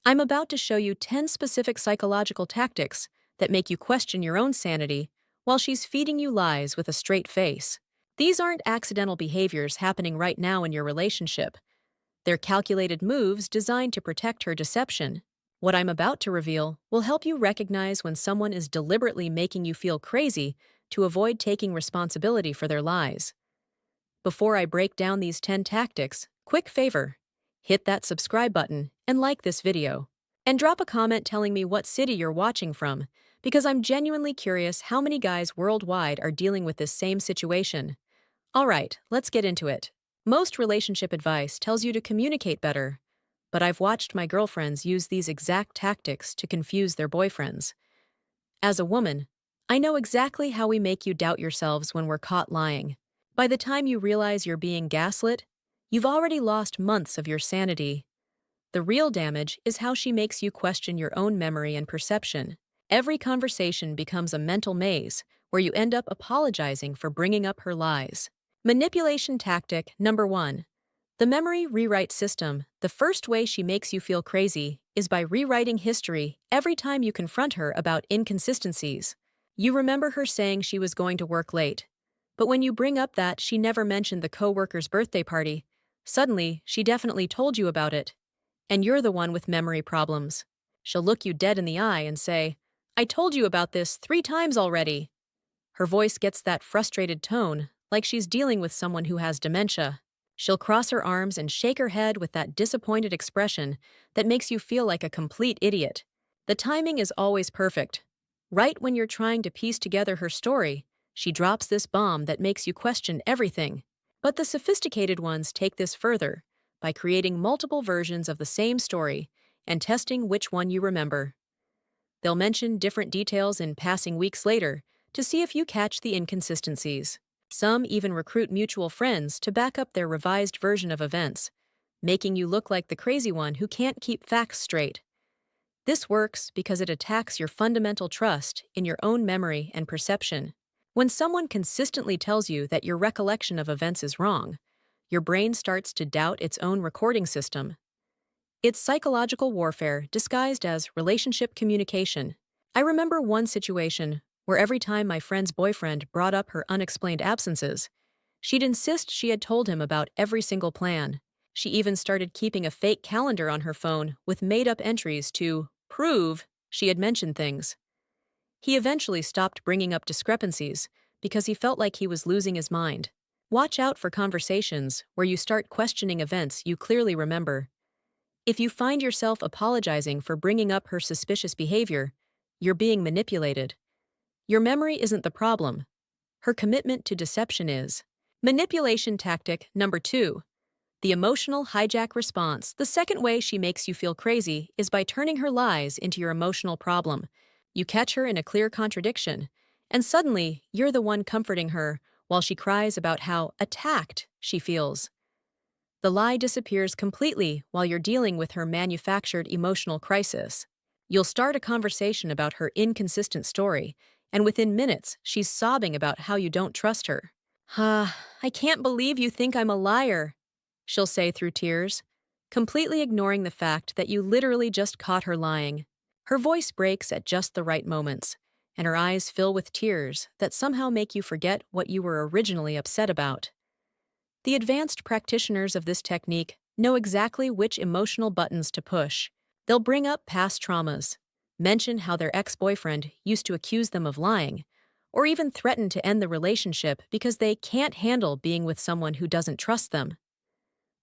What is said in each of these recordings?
I'm about to show you 10 specific psychological tactics that make you question your own sanity while she's feeding you lies with a straight face. These aren't accidental behaviors happening right now in your relationship. They're calculated moves designed to protect her deception. What I'm about to reveal will help you recognize when someone is deliberately making you feel crazy to avoid taking responsibility for their lies. Before I break down these 10 tactics, quick favor: hit that subscribe button and like this video. And drop a comment telling me what city you're watching from, because I'm genuinely curious how many guys worldwide are dealing with this same situation. Alright, let's get into it. Most relationship advice tells you to communicate better, but I've watched my girlfriends use these exact tactics to confuse their boyfriends. As a woman, I know exactly how we make you doubt yourselves when we're caught lying. By the time you realize you're being gaslit, you've already lost months of your sanity. The real damage is how she makes you question your own memory and perception. Every conversation becomes a mental maze where you end up apologizing for bringing up her lies. Manipulation tactic number 1. The memory rewrite system. The first way she makes you feel crazy is by rewriting history every time you confront her about inconsistencies. You remember her saying she was going to work late, but when you bring up that she never mentioned the coworker's birthday party, suddenly she definitely told you about it. And you're the one with memory problems. She'll look you dead in the eye and say, "I told you about this 3 times already." Her voice gets that frustrated tone, like she's dealing with someone who has dementia. She'll cross her arms and shake her head with that disappointed expression that makes you feel like a complete idiot. The timing is always perfect. Right when you're trying to piece together her story, she drops this bomb that makes you question everything. But the sophisticated ones take this further by creating multiple versions of the same story and testing which one you remember. They'll mention different details in passing weeks later to see if you catch the inconsistencies. Some even recruit mutual friends to back up their revised version of events, making you look like the crazy one who can't keep facts straight. This works because it attacks your fundamental trust in your own memory and perception. When someone consistently tells you that your recollection of events is wrong, your brain starts to doubt its own recording system. It's psychological warfare disguised as relationship communication. I remember one situation where every time my friend's boyfriend brought up her unexplained absences, she'd insist she had told him about every single plan. She even started keeping a fake calendar on her phone with made-up entries to prove she had mentioned things. He eventually stopped bringing up discrepancies because he felt like he was losing his mind. Watch out for conversations where you start questioning events you clearly remember. If you find yourself apologizing for bringing up her suspicious behavior, you're being manipulated. Your memory isn't the problem. Her commitment to deception is. Manipulation tactic number 2. The emotional hijack response. The second way she makes you feel crazy is by turning her lies into your emotional problem. You catch her in a clear contradiction, and suddenly you're the one comforting her while she cries about how attacked she feels. The lie disappears completely while you're dealing with her manufactured emotional crisis. You'll start a conversation about her inconsistent story, and within minutes, she's sobbing about how you don't trust her. I can't believe you think I'm a liar," she'll say through tears, completely ignoring the fact that you literally just caught her lying. Her voice breaks at just the right moments, and her eyes fill with tears that somehow make you forget what you were originally upset about. The advanced practitioners of this technique know exactly which emotional buttons to push. They'll bring up past traumas, mention how their ex-boyfriend used to accuse them of lying, or even threaten to end the relationship because they can't handle being with someone who doesn't trust them.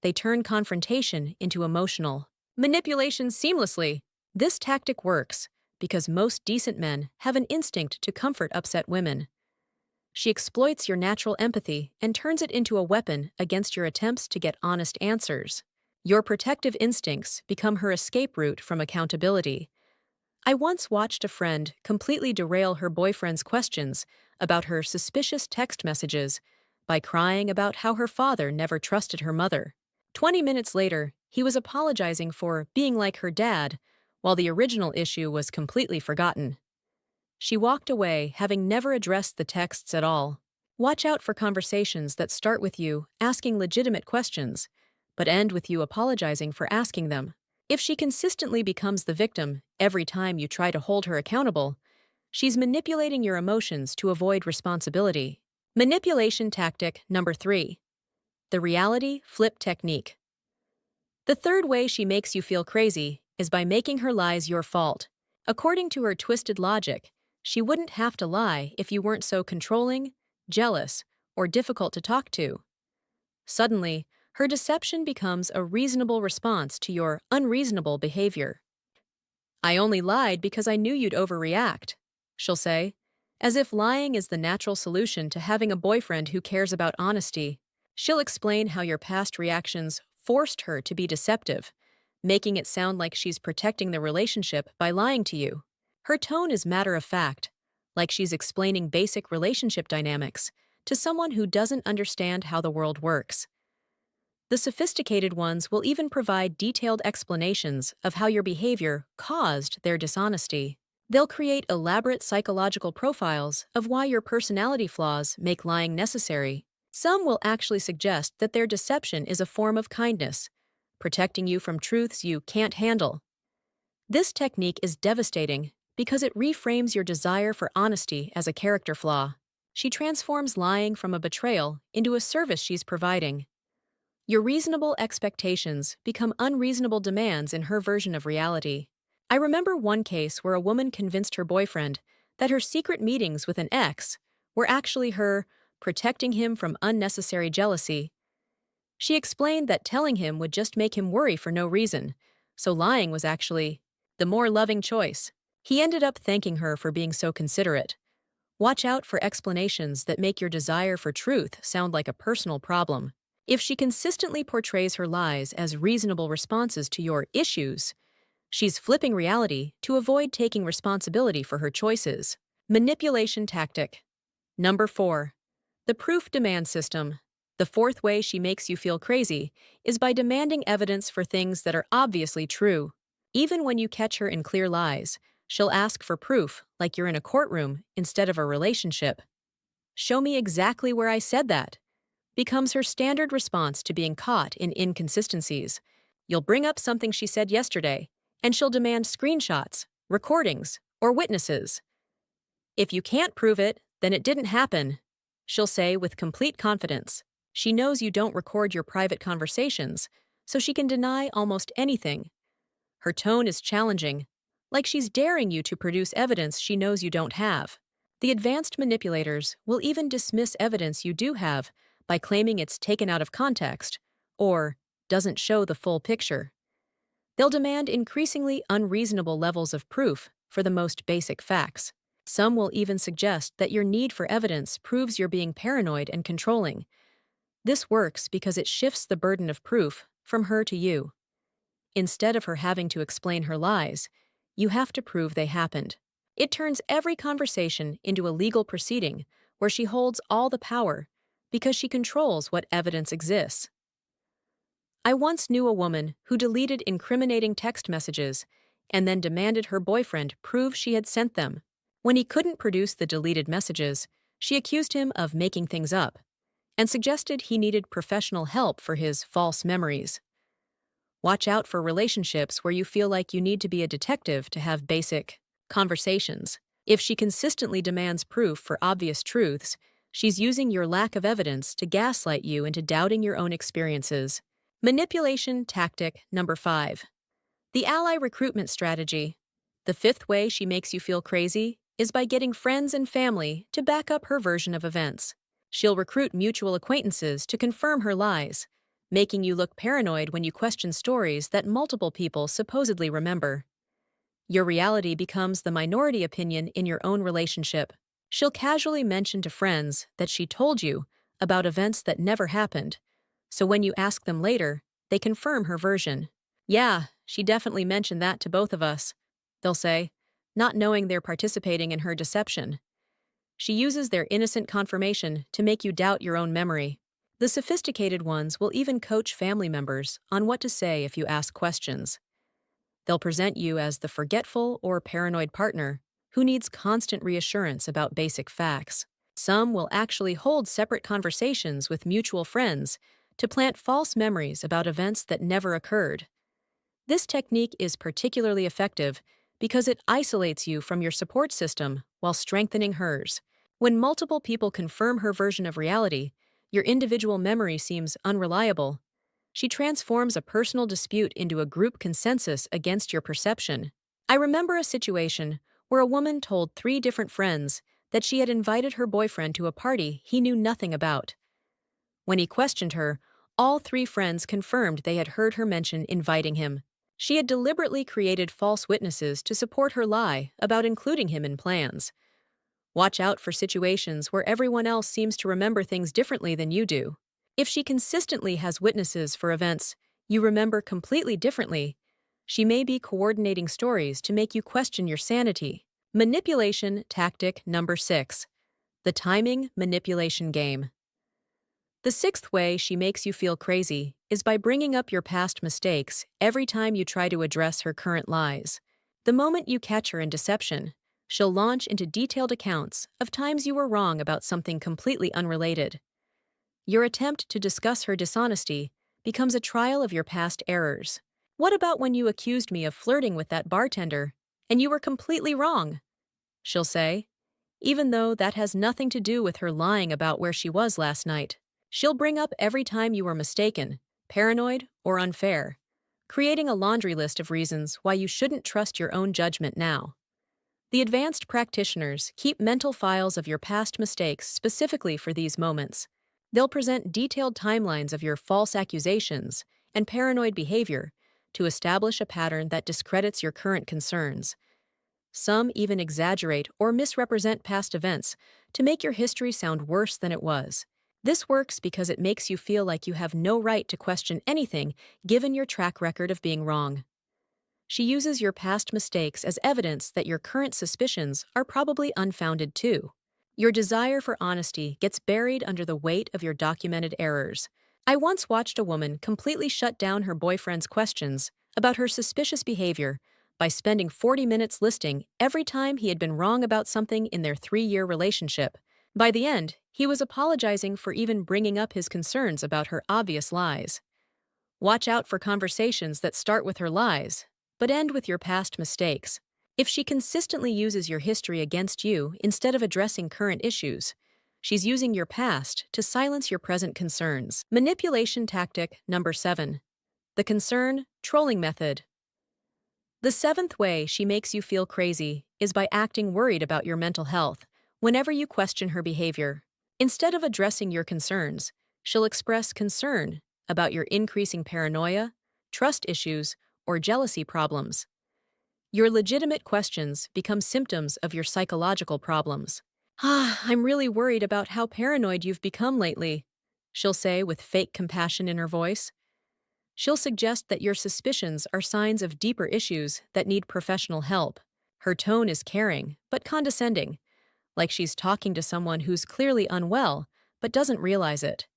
They turn confrontation into emotional manipulation seamlessly. This tactic works because most decent men have an instinct to comfort upset women. She exploits your natural empathy and turns it into a weapon against your attempts to get honest answers. Your protective instincts become her escape route from accountability. I once watched a friend completely derail her boyfriend's questions about her suspicious text messages by crying about how her father never trusted her mother. 20 minutes later, he was apologizing for being like her dad, while the original issue was completely forgotten. She walked away, having never addressed the texts at all. Watch out for conversations that start with you asking legitimate questions, but end with you apologizing for asking them. If she consistently becomes the victim every time you try to hold her accountable, she's manipulating your emotions to avoid responsibility. Manipulation tactic number 3. The reality flip technique. The third way she makes you feel crazy is by making her lies your fault. According to her twisted logic, she wouldn't have to lie if you weren't so controlling, jealous, or difficult to talk to. Suddenly, her deception becomes a reasonable response to your unreasonable behavior. "I only lied because I knew you'd overreact," she'll say, as if lying is the natural solution to having a boyfriend who cares about honesty. She'll explain how your past reactions forced her to be deceptive, making it sound like she's protecting the relationship by lying to you. Her tone is matter of fact, like she's explaining basic relationship dynamics to someone who doesn't understand how the world works. The sophisticated ones will even provide detailed explanations of how your behavior caused their dishonesty. They'll create elaborate psychological profiles of why your personality flaws make lying necessary. Some will actually suggest that their deception is a form of kindness, protecting you from truths you can't handle. This technique is devastating because it reframes your desire for honesty as a character flaw. She transforms lying from a betrayal into a service she's providing. Your reasonable expectations become unreasonable demands in her version of reality. I remember one case where a woman convinced her boyfriend that her secret meetings with an ex were actually her protecting him from unnecessary jealousy. She explained that telling him would just make him worry for no reason, so lying was actually the more loving choice. He ended up thanking her for being so considerate. Watch out for explanations that make your desire for truth sound like a personal problem. If she consistently portrays her lies as reasonable responses to your issues, she's flipping reality to avoid taking responsibility for her choices. Manipulation tactic. Number 4. The proof demand system. The fourth way she makes you feel crazy is by demanding evidence for things that are obviously true. Even when you catch her in clear lies, she'll ask for proof like you're in a courtroom instead of a relationship. "Show me exactly where I said that," becomes her standard response to being caught in inconsistencies. You'll bring up something she said yesterday, and she'll demand screenshots, recordings, or witnesses. "If you can't prove it, then it didn't happen," she'll say with complete confidence. She knows you don't record your private conversations, so she can deny almost anything. Her tone is challenging, like she's daring you to produce evidence she knows you don't have. The advanced manipulators will even dismiss evidence you do have by claiming it's taken out of context or doesn't show the full picture. They'll demand increasingly unreasonable levels of proof for the most basic facts. Some will even suggest that your need for evidence proves you're being paranoid and controlling. This works because it shifts the burden of proof from her to you. Instead of her having to explain her lies, you have to prove they happened. It turns every conversation into a legal proceeding where she holds all the power because she controls what evidence exists. I once knew a woman who deleted incriminating text messages and then demanded her boyfriend prove she had sent them. When he couldn't produce the deleted messages, she accused him of making things up and suggested he needed professional help for his false memories. Watch out for relationships where you feel like you need to be a detective to have basic conversations. If she consistently demands proof for obvious truths, she's using your lack of evidence to gaslight you into doubting your own experiences. Manipulation tactic number 5. The ally recruitment strategy. The fifth way she makes you feel crazy is by getting friends and family to back up her version of events. She'll recruit mutual acquaintances to confirm her lies, making you look paranoid when you question stories that multiple people supposedly remember. Your reality becomes the minority opinion in your own relationship. She'll casually mention to friends that she told you about events that never happened, so when you ask them later, they confirm her version. "Yeah, she definitely mentioned that to both of us," they'll say, not knowing they're participating in her deception. She uses their innocent confirmation to make you doubt your own memory. The sophisticated ones will even coach family members on what to say if you ask questions. They'll present you as the forgetful or paranoid partner who needs constant reassurance about basic facts. Some will actually hold separate conversations with mutual friends to plant false memories about events that never occurred. This technique is particularly effective because it isolates you from your support system while strengthening hers. When multiple people confirm her version of reality, your individual memory seems unreliable. She transforms a personal dispute into a group consensus against your perception. I remember a situation where a woman told three different friends that she had invited her boyfriend to a party he knew nothing about. When he questioned her, all three friends confirmed they had heard her mention inviting him. She had deliberately created false witnesses to support her lie about including him in plans. Watch out for situations where everyone else seems to remember things differently than you do. If she consistently has witnesses for events you remember completely differently, she may be coordinating stories to make you question your sanity. Manipulation tactic number 6. The timing manipulation game. The sixth way she makes you feel crazy is by bringing up your past mistakes every time you try to address her current lies. The moment you catch her in deception, she'll launch into detailed accounts of times you were wrong about something completely unrelated. Your attempt to discuss her dishonesty becomes a trial of your past errors. What about when you accused me of flirting with that bartender, and you were completely wrong? She'll say, even though that has nothing to do with her lying about where she was last night. She'll bring up every time you were mistaken, paranoid, or unfair, creating a laundry list of reasons why you shouldn't trust your own judgment now. The advanced practitioners keep mental files of your past mistakes specifically for these moments. They'll present detailed timelines of your false accusations and paranoid behavior to establish a pattern that discredits your current concerns. Some even exaggerate or misrepresent past events to make your history sound worse than it was. This works because it makes you feel like you have no right to question anything given your track record of being wrong. She uses your past mistakes as evidence that your current suspicions are probably unfounded too. Your desire for honesty gets buried under the weight of your documented errors. I once watched a woman completely shut down her boyfriend's questions about her suspicious behavior by spending 40 minutes listing every time he had been wrong about something in their 3-year relationship. By the end, he was apologizing for even bringing up his concerns about her obvious lies. Watch out for conversations that start with her lies, but end with your past mistakes. If she consistently uses your history against you instead of addressing current issues, she's using your past to silence your present concerns. Manipulation tactic number 7. The concern trolling method. The seventh way she makes you feel crazy is by acting worried about your mental health whenever you question her behavior. Instead of addressing your concerns, she'll express concern about your increasing paranoia, trust issues, or jealousy problems. Your legitimate questions become symptoms of your psychological problems. I'm really worried about how paranoid you've become lately, she'll say with fake compassion in her voice. She'll suggest that your suspicions are signs of deeper issues that need professional help. Her tone is caring, but condescending, like she's talking to someone who's clearly unwell but doesn't realize it.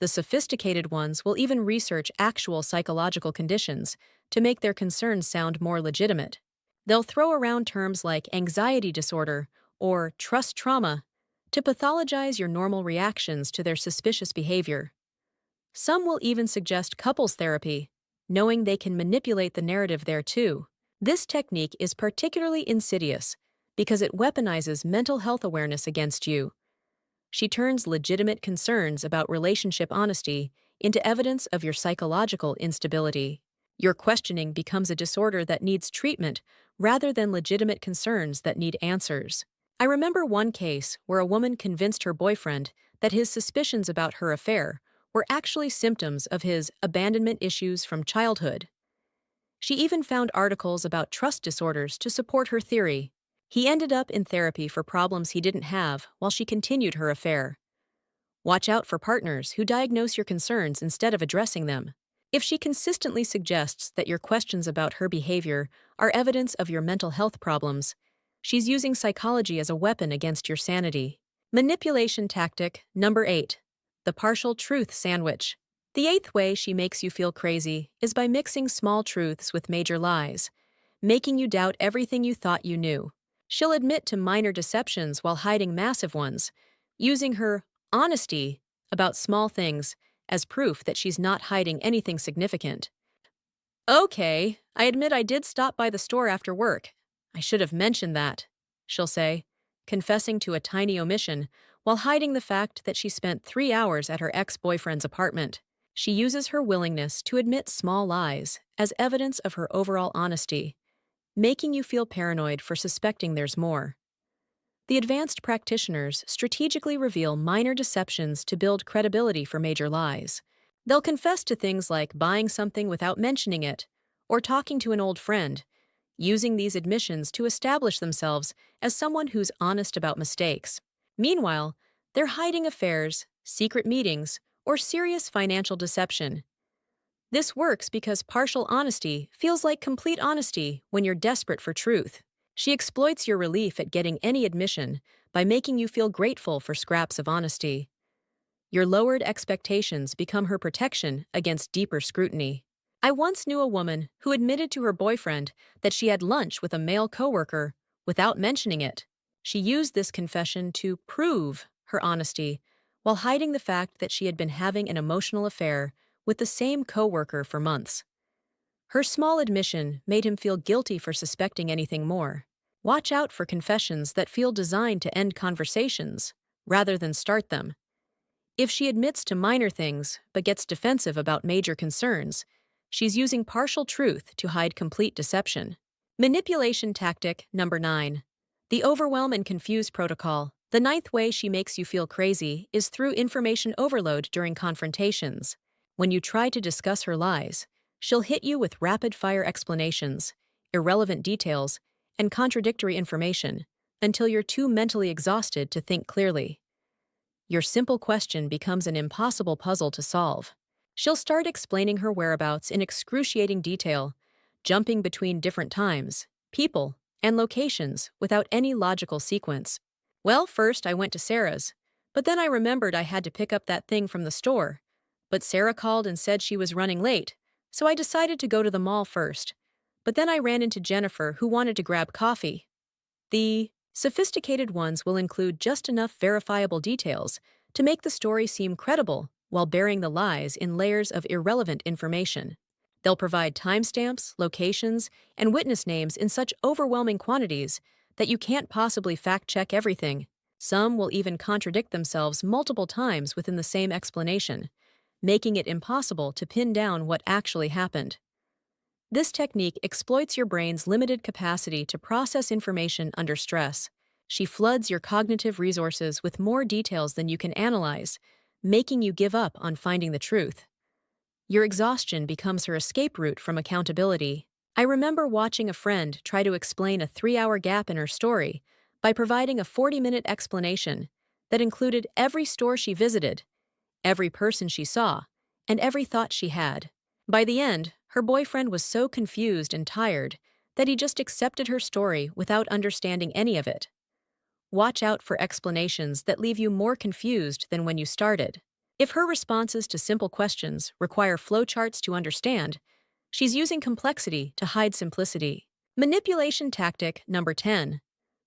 The sophisticated ones will even research actual psychological conditions to make their concerns sound more legitimate. They'll throw around terms like anxiety disorder or trust trauma to pathologize your normal reactions to their suspicious behavior. Some will even suggest couples therapy, knowing they can manipulate the narrative there too. This technique is particularly insidious because it weaponizes mental health awareness against you. She turns legitimate concerns about relationship honesty into evidence of your psychological instability. Your questioning becomes a disorder that needs treatment rather than legitimate concerns that need answers. I remember one case where a woman convinced her boyfriend that his suspicions about her affair were actually symptoms of his abandonment issues from childhood. She even found articles about trust disorders to support her theory. He ended up in therapy for problems he didn't have while she continued her affair. Watch out for partners who diagnose your concerns instead of addressing them. If she consistently suggests that your questions about her behavior are evidence of your mental health problems, she's using psychology as a weapon against your sanity. Manipulation tactic number 8. The partial truth sandwich. The eighth way she makes you feel crazy is by mixing small truths with major lies, making you doubt everything you thought you knew. She'll admit to minor deceptions while hiding massive ones, using her honesty about small things as proof that she's not hiding anything significant. Okay, I admit I did stop by the store after work. I should have mentioned that, she'll say, confessing to a tiny omission while hiding the fact that she spent 3 hours at her ex-boyfriend's apartment. She uses her willingness to admit small lies as evidence of her overall honesty, making you feel paranoid for suspecting there's more. The advanced practitioners strategically reveal minor deceptions to build credibility for major lies. They'll confess to things like buying something without mentioning it, or talking to an old friend, using these admissions to establish themselves as someone who's honest about mistakes. Meanwhile, they're hiding affairs, secret meetings, or serious financial deception. This works because partial honesty feels like complete honesty when you're desperate for truth. She exploits your relief at getting any admission by making you feel grateful for scraps of honesty. Your lowered expectations become her protection against deeper scrutiny. I once knew a woman who admitted to her boyfriend that she had lunch with a male coworker without mentioning it. She used this confession to prove her honesty while hiding the fact that she had been having an emotional affair with the same coworker for months. Her small admission made him feel guilty for suspecting anything more. Watch out for confessions that feel designed to end conversations rather than start them. If she admits to minor things but gets defensive about major concerns, she's using partial truth to hide complete deception. Manipulation tactic number 9. The overwhelm and confuse protocol. The ninth way she makes you feel crazy is through information overload during confrontations. When you try to discuss her lies, she'll hit you with rapid-fire explanations, irrelevant details, and contradictory information until you're too mentally exhausted to think clearly. Your simple question becomes an impossible puzzle to solve. She'll start explaining her whereabouts in excruciating detail, jumping between different times, people, and locations without any logical sequence. Well, first I went to Sarah's, but then I remembered I had to pick up that thing from the store. But Sarah called and said she was running late, so I decided to go to the mall first. But then I ran into Jennifer, who wanted to grab coffee. The sophisticated ones will include just enough verifiable details to make the story seem credible while burying the lies in layers of irrelevant information. They'll provide timestamps, locations, and witness names in such overwhelming quantities that you can't possibly fact-check everything. Some will even contradict themselves multiple times within the same explanation, making it impossible to pin down what actually happened. This technique exploits your brain's limited capacity to process information under stress. She floods your cognitive resources with more details than you can analyze, making you give up on finding the truth. Your exhaustion becomes her escape route from accountability. I remember watching a friend try to explain a 3-hour gap in her story by providing a 40-minute explanation that included every store she visited, every person she saw, and every thought she had. By the end, her boyfriend was so confused and tired that he just accepted her story without understanding any of it. Watch out for explanations that leave you more confused than when you started. If her responses to simple questions require flowcharts to understand, she's using complexity to hide simplicity. Manipulation tactic number 10.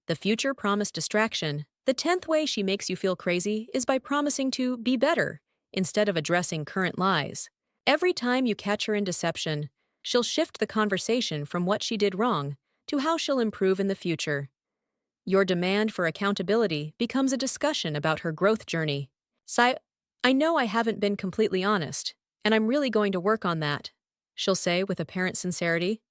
The future promise distraction. The 10th way she makes you feel crazy is by promising to be better instead of addressing current lies. Every time you catch her in deception, she'll shift the conversation from what she did wrong to how she'll improve in the future. Your demand for accountability becomes a discussion about her growth journey. I know I haven't been completely honest, and I'm really going to work on that, she'll say with apparent sincerity.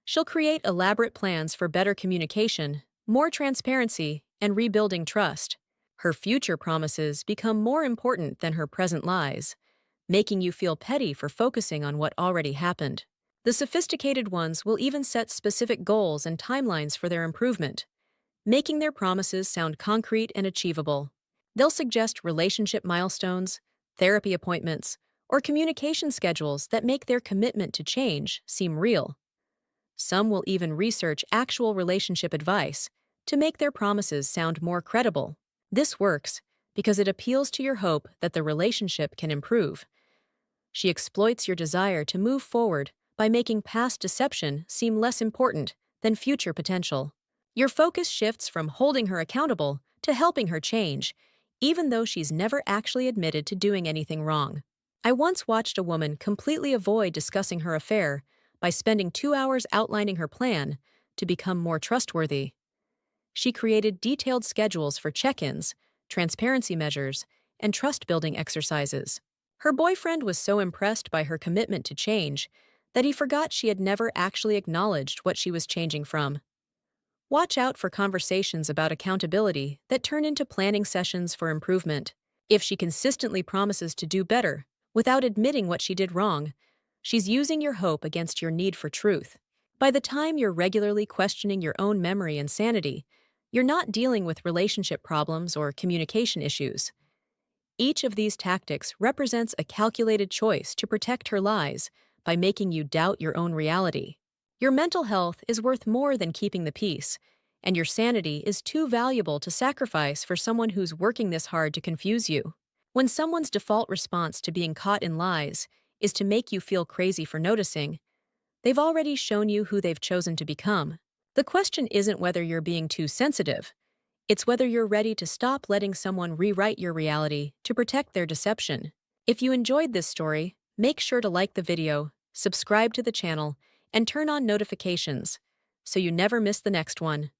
She'll create elaborate plans for better communication, more transparency, and rebuilding trust. Her future promises become more important than her present lies, making you feel petty for focusing on what already happened. The sophisticated ones will even set specific goals and timelines for their improvement, making their promises sound concrete and achievable. They'll suggest relationship milestones, therapy appointments, or communication schedules that make their commitment to change seem real. Some will even research actual relationship advice to make their promises sound more credible. This works because it appeals to your hope that the relationship can improve. She exploits your desire to move forward by making past deception seem less important than future potential. Your focus shifts from holding her accountable to helping her change, even though she's never actually admitted to doing anything wrong. I once watched a woman completely avoid discussing her affair by spending 2 hours outlining her plan to become more trustworthy. She created detailed schedules for check-ins, transparency measures, and trust-building exercises. Her boyfriend was so impressed by her commitment to change that he forgot she had never actually acknowledged what she was changing from. Watch out for conversations about accountability that turn into planning sessions for improvement. If she consistently promises to do better without admitting what she did wrong, she's using your hope against your need for truth. By the time you're regularly questioning your own memory and sanity, you're not dealing with relationship problems or communication issues. Each of these tactics represents a calculated choice to protect her lies by making you doubt your own reality. Your mental health is worth more than keeping the peace, and your sanity is too valuable to sacrifice for someone who's working this hard to confuse you. When someone's default response to being caught in lies is to make you feel crazy for noticing, they've already shown you who they've chosen to become. The question isn't whether you're being too sensitive. It's whether you're ready to stop letting someone rewrite your reality to protect their deception. If you enjoyed this story, make sure to like the video, subscribe to the channel, and turn on notifications so you never miss the next one.